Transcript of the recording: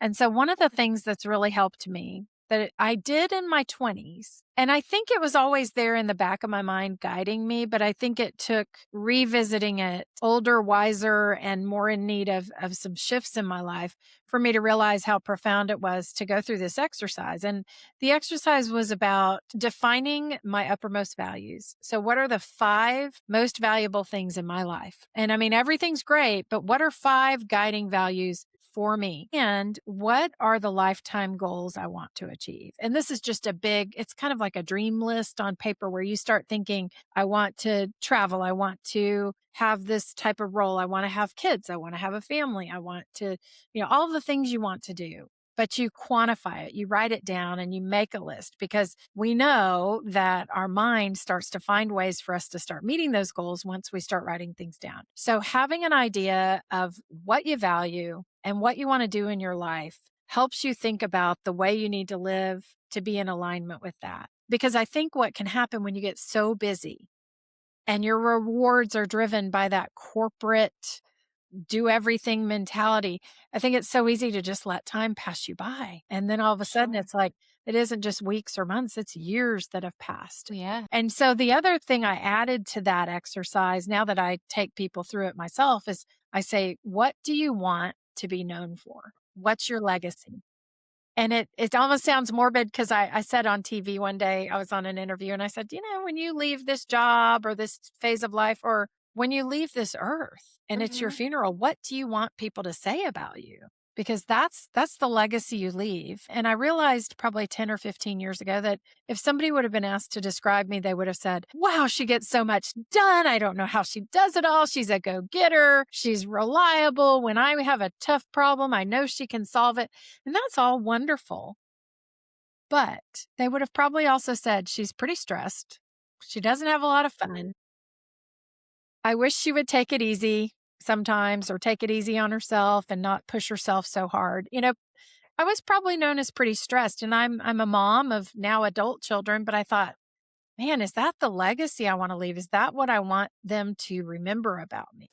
And so one of the things that's really helped me that I did in my 20s, and I think it was always there in the back of my mind guiding me, but I think it took revisiting it older, wiser, and more in need of some shifts in my life for me to realize how profound it was to go through this exercise. And the exercise was about defining my uppermost values. So, what are the 5 most valuable things in my life? And I mean, everything's great, but what are 5 guiding values for me? And what are the lifetime goals I want to achieve? And this is just it's kind of like a dream list on paper where you start thinking, I want to travel. I want to have this type of role. I want to have kids. I want to have a family. I want to, all the things you want to do. But you quantify it, you write it down and you make a list because we know that our mind starts to find ways for us to start meeting those goals once we start writing things down. So, having an idea of what you value and what you want to do in your life helps you think about the way you need to live to be in alignment with that. Because I think what can happen when you get so busy and your rewards are driven by that corporate do everything mentality, I think it's so easy to just let time pass you by. And then all of a sudden Sure. it's like, it isn't just weeks or months, it's years that have passed. Yeah. And so the other thing I added to that exercise, now that I take people through it myself, is I say, what do you want to be known for? What's your legacy? And it almost sounds morbid because I said on TV one day, I was on an interview and I said, when you leave this job or this phase of life, or when you leave this earth and it's your Mhm. funeral, what do you want people to say about you? Because that's the legacy you leave. And I realized probably 10 or 15 years ago that if somebody would have been asked to describe me, they would have said, wow, she gets so much done. I don't know how she does it all. She's a go-getter. She's reliable. When I have a tough problem, I know she can solve it. And that's all wonderful. But they would have probably also said she's pretty stressed. She doesn't have a lot of fun. I wish she would take it easy sometimes or take it easy on herself and not push herself so hard. I was probably known as pretty stressed and I'm a mom of now adult children, but I thought, man, is that the legacy I want to leave? Is that what I want them to remember about me?